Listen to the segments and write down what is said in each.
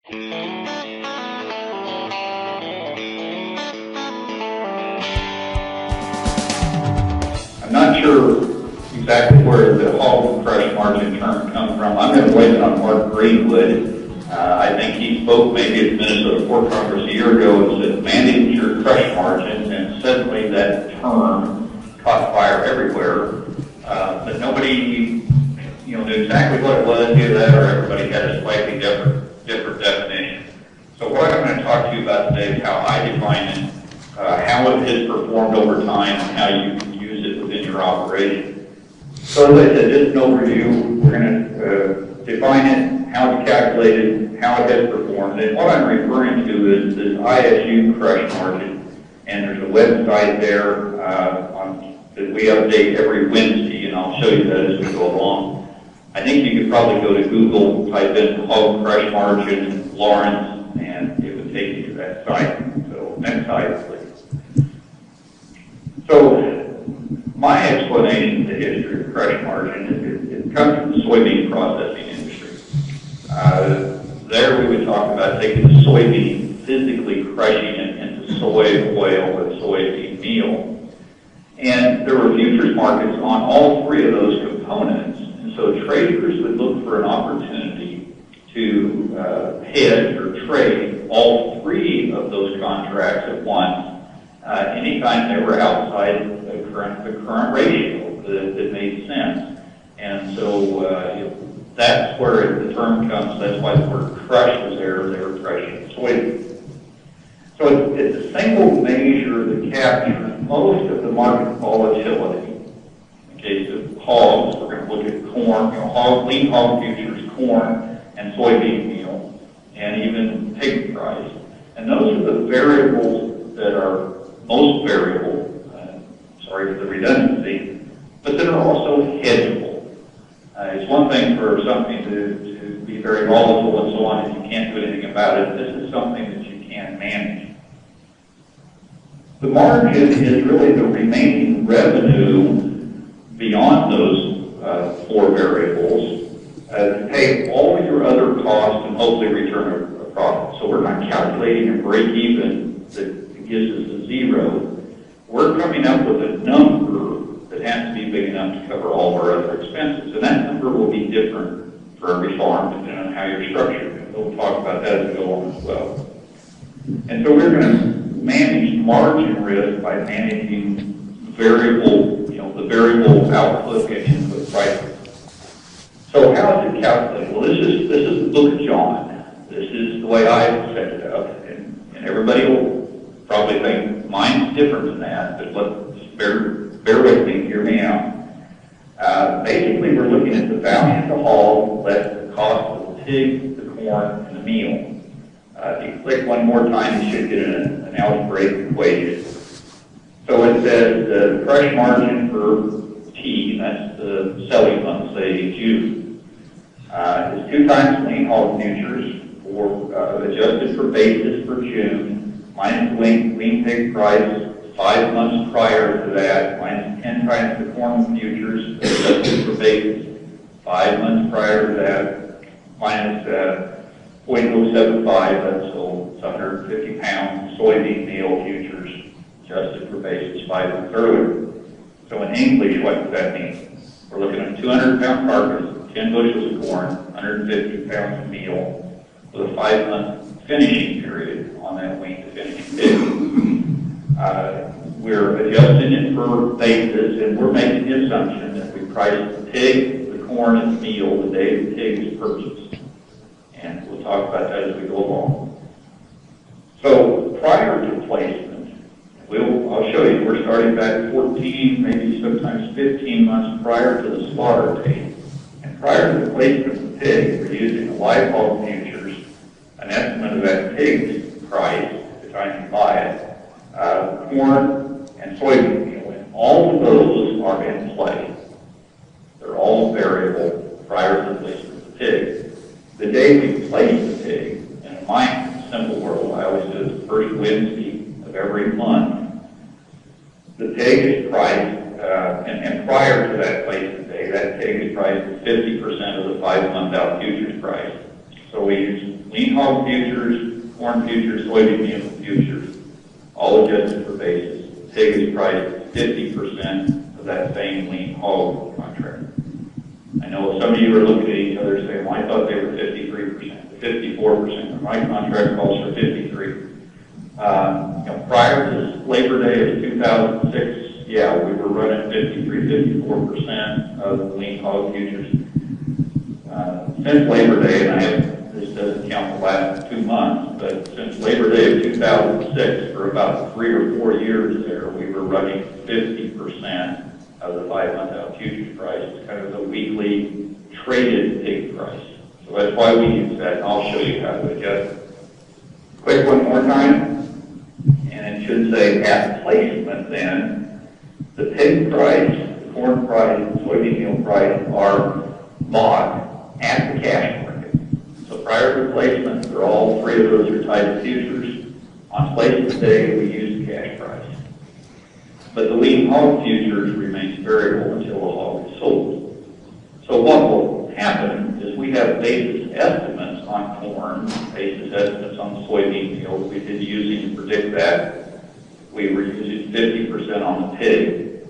I'm not sure exactly where the hog crush margin term comes from. I'm going to blame it on Mark Greenwood. I think he spoke maybe at Minnesota Pork Congress a year ago and said, manage your crush margins, and suddenly that term caught fire everywhere. But nobody knew exactly what it was, either that or everybody had a slightly different definition. So what I'm going to talk to you about today is how I define it, how it has performed over time, and how you can use it within your operation. So as I said, just an overview, we're going to define it, how it's calculated, how it has performed, and what I'm referring to is this ISU crush margin, and there's a website there that we update every Wednesday, and I'll show you that as we go along. I think you could probably go to Google, type in hog crush margin, Lawrence, and it would take you to that site. So next slide, please. So my explanation of the history of crush margin is it comes from the soybean processing industry. There we would talk about taking the soybean, physically crushing it into soy oil or soybean meal. And there were futures markets on all three of those components. And so traders would look for an opportunity to hedge or trade all three of those contracts at once, anytime they were outside the current ratio that made sense. And so that's where the term comes. That's why the word crush was there. They were crushing soybeans. So it's a single measure that captures most of the market volatility. In case of hogs, we're going to look at corn, lean hog futures, corn, and soybean meal, and even pig price. And those are the variables that are most variable, sorry for the redundancy, but that are also hedgeable. It's one thing for something to be very volatile and so on, and you can't do anything about it. This is something that you can manage. The margin is really the remaining revenue beyond those four variables to pay all your other costs and hopefully return a profit. So we're not calculating a break-even that gives us a zero. We're coming up with a number that has to be big enough to cover all of our other expenses. And that number will be different for every farm depending on how you're structured. And we'll talk about that as we go on as well. And so we're going to manage margin risk by managing variable, the variable output and input prices. So how is it calculated? Well, this is the book of John. This is the way I set it up, and everybody will probably think mine's different than that, but let's bear with me, hear me out. Basically, we're looking at the value of the hog less the cost of the pig, the corn, and the meal. If you click one more time, you should get an algebraic equation. So it says the crush margin for T, that's the selling month, say June, is 2 times lean hog futures adjusted for basis for June, minus Wean-Pig price 5 months prior to that, minus 10 times the corn futures adjusted for basis 5 months prior to that, minus 0.075, that's so it's 150 pounds soybean meal futures adjusted for basis 5 months earlier. So in English, what does that mean? We're looking at a 200-pound carcass, 10 bushels of corn, 150 pounds of meal, with a 5-month finishing period on that wean to finishing pig. We're adjusting it for basis, and we're making the assumption that we price the pig, the corn, and the meal the day the pig is purchased. And we'll talk about that as we go along. So prior to placement, I'll show you, we're starting back 14, maybe sometimes 15 months prior to the slaughter date. And prior to the placement of the pig, we're using the live hog futures, an estimate of that pig's price at the time you buy it, corn and soybean meal. And all of those are in play. They're all variable prior to the placement of the pig. The day we place the pig, and in my simple world, I always do it the first Wednesday of every month, the pig is priced, and prior to that placement day, that pig is priced at 50% of the 5-month out futures price. So we use Lean hog futures, corn futures, soybean meal futures, all adjusted for basis. Pig is priced at 50% of that same lean hog contract. I know some of you are looking at each other saying, well, I thought they were 53%, 54%. My contract calls for 53. Prior to Labor Day of 2006, yeah, we were running 53, 54% of the lean hog futures. Since Labor Day, and this doesn't count the last 2 months, but since Labor Day of 2006, for about 3 or 4 years there, we were running 50% of the 5-month out futures price. It's kind of the weekly traded pig price. So that's why we use that, and I'll show you how to adjust it. Quick one more time. And it should say at placement then, the pig price, the corn price, the soybean meal price are bought at the cash market. So prior to placement, for all 3 of those are tied to futures. On placement day, we use the cash price. But the lean hog futures remains variable until the hog is sold. So what will happen is we have basis estimates on corn, basis estimates on soybean meal. We've been using to predict that. We were using 50% on the pig.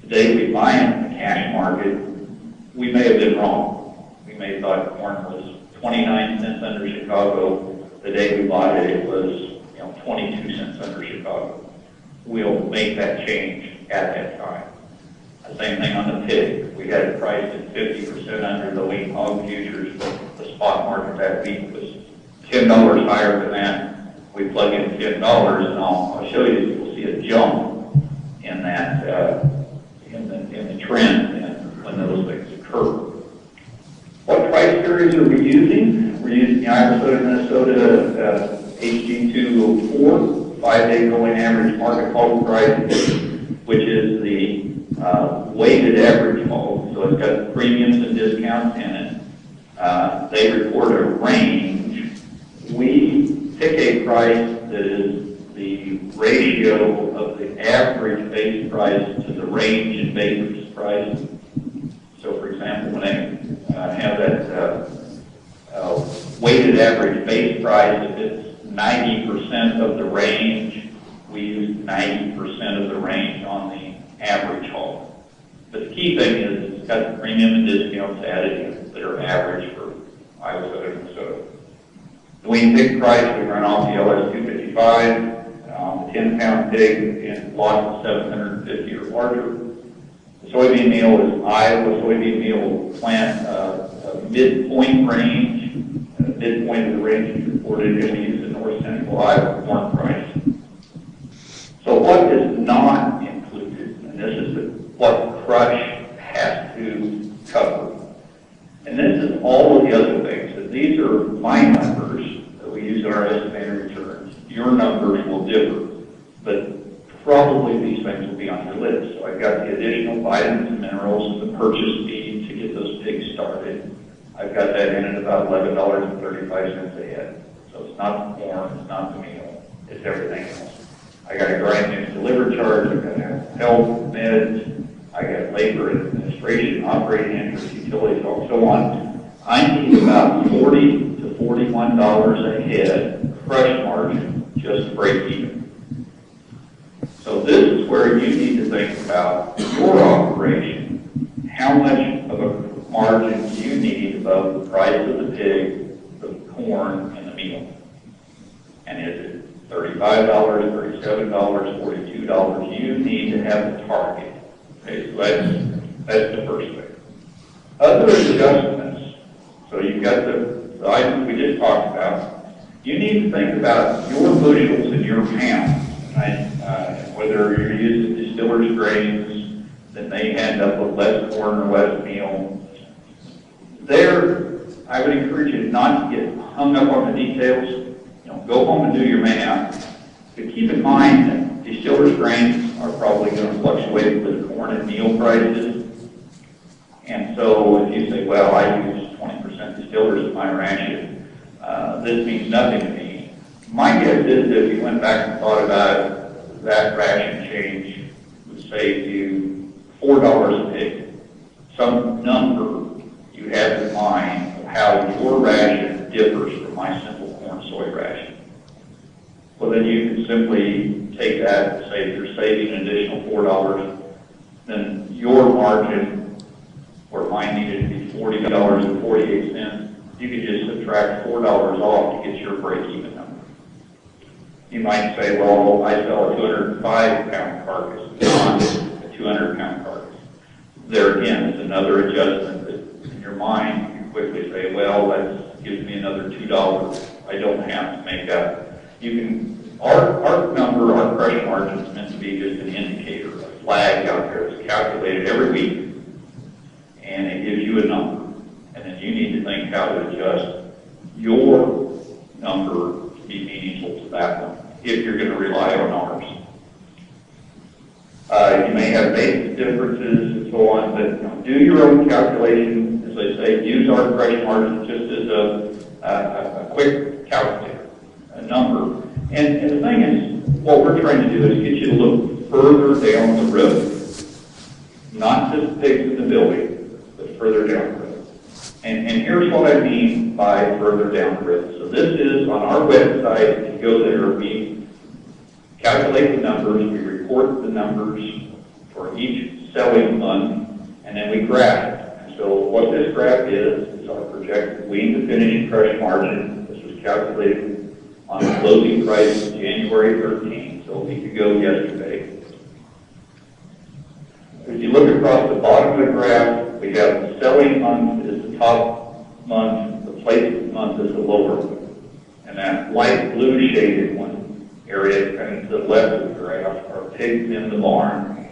Today we buy in the cash market. We may have been wrong. We may have thought corn was 29 cents under Chicago. The day we bought it, it was 22 cents under Chicago. We'll make that change at that time. The same thing on the pig. We had it priced at 50% under the lean hog futures, but the spot market that week was $10 higher than that. We plug in $10, and I'll show you. You'll see a jump in that in the trend and when those things occur. What price series are we using? We're using the Iowa Soda, Minnesota HG204. 5-day going average market hog price, which is the weighted average hog. So it's got premiums and discounts in it. They report a range. We pick a price that is the ratio of the average base price to the range in basis price. So for example, when I have that weighted average base price, if it's 90% of the range, we use 90% of the range on the average hog. But the key thing is it's got the premium and discounts added in that are average for Iowa Soda and Minnesota. The Wean-Pig price, we run off the LS 255 on the 10-pound pig in lots of 750 or larger. The soybean meal is Iowa soybean meal plant midpoint range. Midpoint of the range is reported, and we use the North Central Iowa corn price. So what is not included, and this is what crush has to cover. And this is all of the other things. And these are my numbers that we use in our estimated returns. Your numbers will differ, but probably these things will be on your list. So I've got the additional vitamins and minerals and the purchase feed to get those pigs started. I've got that in at about $11.35 a head. So it's not the corn, it's not the meal, it's everything else. I got a grind mix delivered charge, I've got health, meds, I got labor and administration, operating interest, utilities, so on. I need about $40 to $41 a head crush margin just to break even. So this is where you need to think about your operation. How much of a margin do you need above the price of the pig, the corn, and the meal? And is it $35, $37, $42? You need to have a target. Okay, so that's the first thing. Other adjustments. So you've got the items we just talked about. You need to think about your bushels and your pounds, right? Whether you're using distillers grains that may end up with less corn or less meal. There, I would encourage you not to get hung up on the details. Go home and do your math. But keep in mind that distillers grains are probably going to fluctuate with corn and meal prices. And so if you say, well, I use 20% distillers in my ration, this means nothing to me. My guess is that if you went back and thought about it, that ration change would save you $4 a pig. Some number you have in mind of how your ration differs from a soy ration. Well, then you can simply take that and say if you're saving an additional $4, then your margin, where mine needed to be $40.48, you can just subtract $4 off to get your break-even number. You might say, well, I sell a 205-pound carcass, not a 200-pound carcass. There again is another adjustment that in your mind you quickly say, well, that gives me another $2 I don't have to make up. You can, our number, our crush margin is meant to be just an indicator, a flag out there that's calculated every week, and it gives you a number. And then you need to think how to adjust your number to be meaningful to that one, if you're going to rely on ours. You may have basic differences and so on, but do your own calculation. As I say, use our crush margin just as a quick calculator, a number. And the thing is, what we're trying to do is get you to look further down the road, not just pigs in the building, but further down the road. And here's what I mean by further down the road. So this is on our website. If you go there, we calculate the numbers, we report the numbers for each selling month, and then we graph it. And so what this graph is our projected Wean-Finish crush margin. This was calculated on the closing price of January 13th, so a week ago yesterday. If you look across the bottom of the graph, we have the selling month is the top month, the placement month is the lower one. And that light blue shaded one area kind of to the left of the graph are pigs in the barn.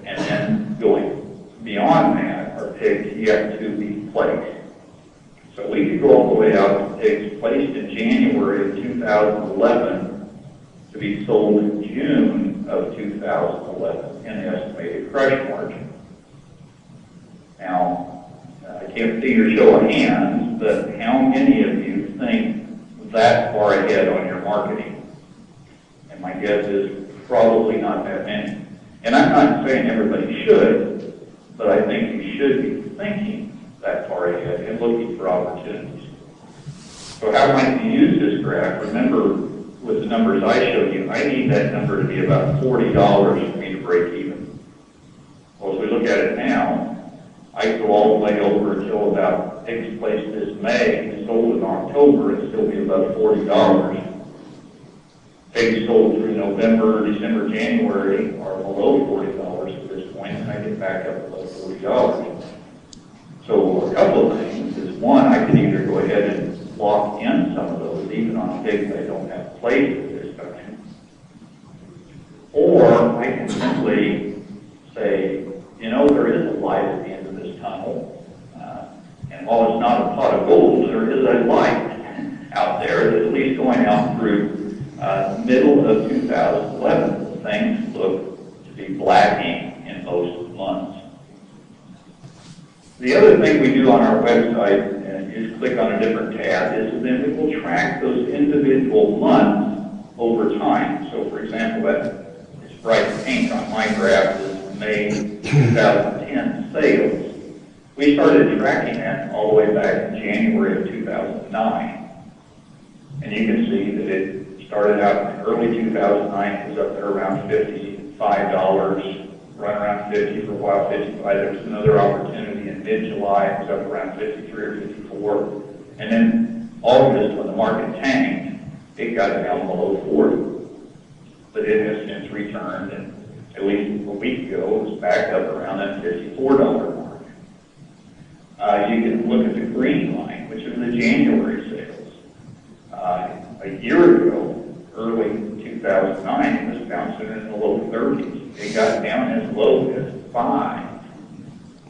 And then going beyond that are pigs yet to be placed. So we could go all the way out to pigs placed in January of 2011 to be sold in June of 2011 in the estimated crush margin. Now, I can't see your show of hands, but how many of you think that far ahead on your marketing? And my guess is probably not that many. And I'm not saying everybody should, but I think you should be thinking that far ahead and looking for opportunities. So how might you use this graph? Remember, with the numbers I showed you, I need that number to be about $40 for me to break even. Well, as we look at it now, I can go all the way over until about pigs placed this May and sold in October and still be above $40. Pigs sold through November, December, January are below $40 at this point, and I get back up above $40. So a couple of things is, one, I can either go ahead and lock in some of those, even on pigs I don't have placed at this time, or I can simply say, you know, there is a light at the end of this tunnel, and while it's not a pot of gold, there is a light out there that's at least going out through middle of 2011. Things look to be blacking in most months. The other thing we do on our website, and you just click on a different tab, is then we will track those individual months over time. So, for example, that this bright pink on my graph is May 2010 sales. We started tracking that all the way back in January of 2009. And you can see that it started out in early 2009, it was up there around $55, run around 50 for a while, 55. There was another opportunity in mid-July, it was up around 53 or 54. And then August, when the market tanked, it got down below 40. But it has since returned, and at least a week ago, it was back up around that $54 mark. You can look at the green line, which is the January sales. A year ago, early 2009, it was bouncing in the low 30s. It got down as low as $5.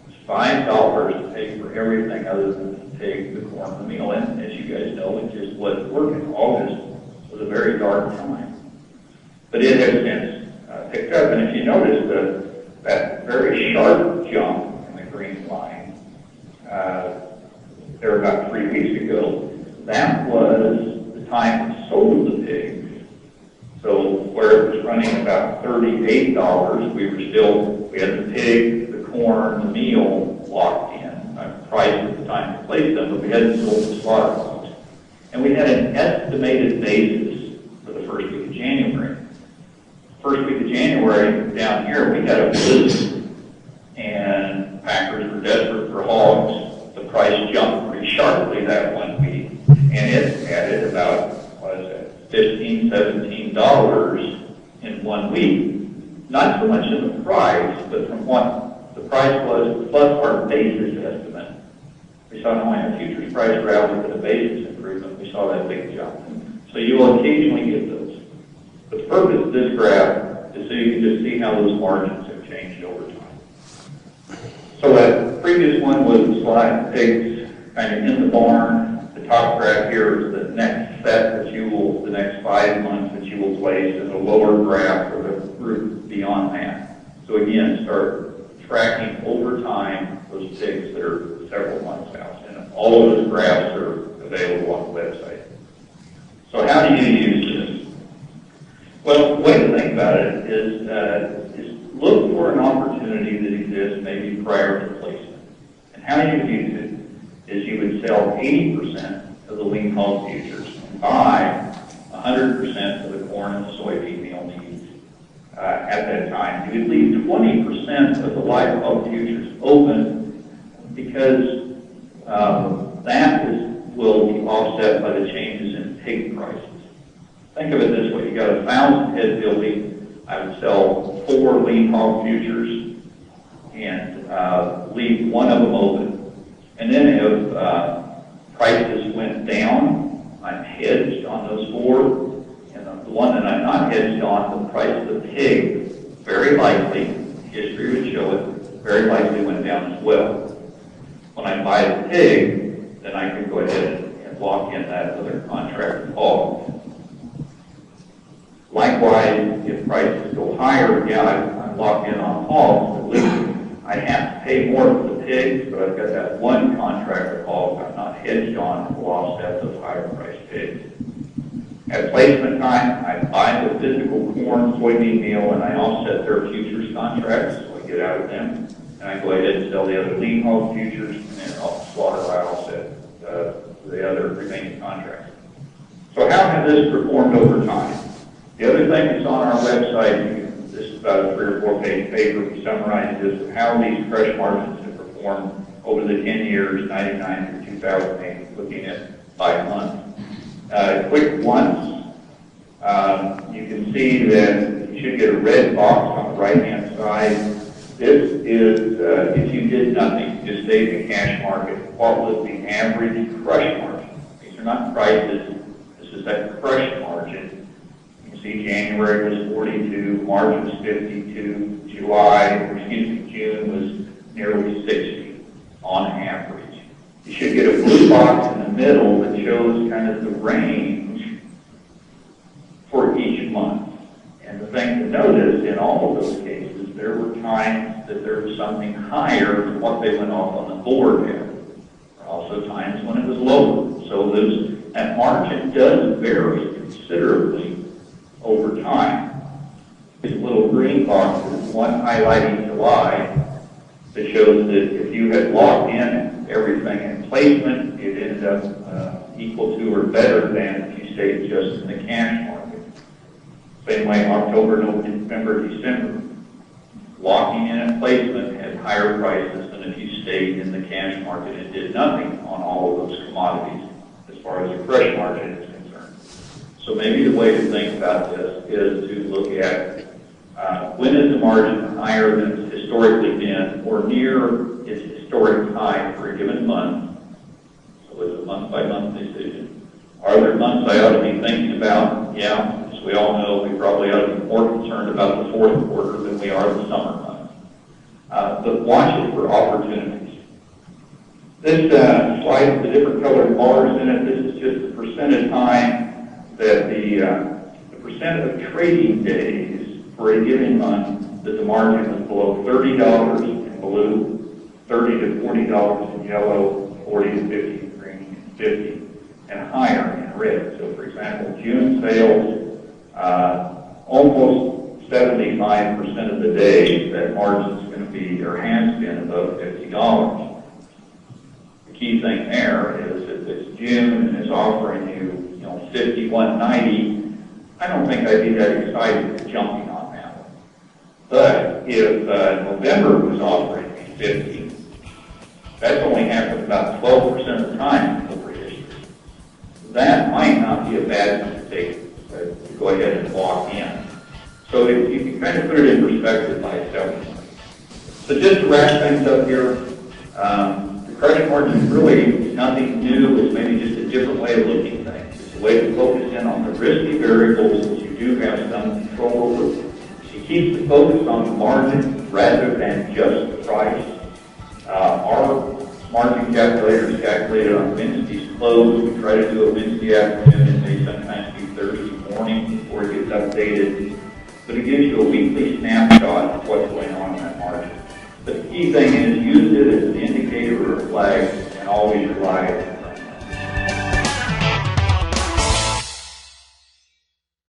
It's $5 to pay for everything other than the pig, the corn, the meal. And as you guys know, it just wasn't working. August was a very dark time. But it has since picked up. And if you notice that very sharp jump in the green line, there about 3 weeks ago, that was the time we sold the pigs. So where it was running about $38, we had the pig, the corn, the meal locked in, priced at the time to place them, but we hadn't sold the slaughter costs. And we had an estimated basis for the first week of January. First week of January, down here, we had a blizzard, and packers were desperate for hogs. The price jumped pretty sharply that 1 week, and it added about, $15, $17 in 1 week. Not so much in the price, but from what the price was plus our basis estimate. We saw not only a futures price rally, but a basis improvement. We saw that big jump. So you will occasionally get those. But the purpose of this graph is so you can just see how those margins have changed over time. So that previous one was a slide that pigs kind of in the barn. The top graph here is the next set that you will, the next 5 months that you will place, and the lower graph for the group beyond that. So again, start tracking over time those pigs that are several months out. And all of those graphs are available on the website. So how do you use this? Well, the way to think about it is look for an opportunity that exists maybe prior to placement. And how you would use it is you would sell 80% of the lean hog futures and buy 100% of the corn and the soybean meal needs at that time. You would leave 20% of the livestock futures open because will be offset by the changes in pig prices. Think of it this way: you got 1,000 head building. I would sell 4 lean hog futures and leave one of them open. And then if prices went down, I'm hedged on those 4. And the one that I'm not hedged on, the price of the pig, very likely, history would show it, very likely went down as well. When I buy the pig, then I can go ahead and lock in that other contract hog. Likewise, if prices go higher, I'm locked in on hogs. At least I have to pay more for the pigs, but I've got that one contract of hogs I'm not hedged on that will offset those higher priced pigs. At placement time, I buy the physical corn, soybean meal, and I offset their futures contracts, so I get out of them. And I go ahead and sell the other lean hog futures, and then slaughter I offset the other remaining contracts. So how has this performed over time? The other thing that's on our website, this is about a 3 or 4 page paper, we summarize this of how these crush margins have performed over the 10 years, 99 through 2008, looking at 5 months. Quick once, you can see that you should get a red box on the right-hand side. This is if you did nothing, just stayed in the cash market, what was the average crush margin? These are not prices, this is that crush margin. You can see January was 42, March was 52, June was nearly 60 on average. You should get a blue box in the middle that shows kind of the range for each month. And the thing to notice in all of those cases, there were times that there was something higher than what they went off on the board there. There were also times when it was lower. So that margin does vary considerably over time. These little green boxes, one highlighting July, that shows that if you had locked in everything in placement, it ended up equal to or better than if you stayed just in the cash market. Same way, October, November, December, locking in at placement had higher prices than if you stayed in the cash market and did nothing on all of those commodities as far as the crush margin is concerned. So maybe the way to think about this is to look at when is the margin higher than it's historically been or near its historic high for a given month. So it's a month-by-month decision. Are there months I ought to be thinking about? Yeah, as we all know, we probably ought to be more concerned about the fourth quarter than we are the summer months. But watch it for opportunities. This slide with the different colored bars in it, this is just the percent of time that the percent of trading days for a given month that the margin was below $30 in blue, $30 to $40 in yellow, 40 to 50 in green, and 50 and higher in red. So for example, June sales, almost 75% of the days that margin is going to be or has been above $50. key thing there is if it's June and it's offering you, 51.90, I don't think I'd be that excited jumping on that one. But if November was offering me 50, that's only happened about 12% of the time over history. That might not be a bad one to take, to go ahead and lock in. So you can kind of put it in perspective by itself. So just to wrap things up here, the crush margin really is nothing new. It's maybe just a different way of looking at things. It's a way to focus in on the risky variables that you do have some control over. It keeps the focus on the margin rather than just the price. Our margin calculators calculated on Wednesday's close. We try to do a Wednesday afternoon and they sometimes do Thursday morning before it gets updated. But it gives you a weekly snapshot of what's going on in that margin. But the key thing is use it as an indicator or a flag and always rely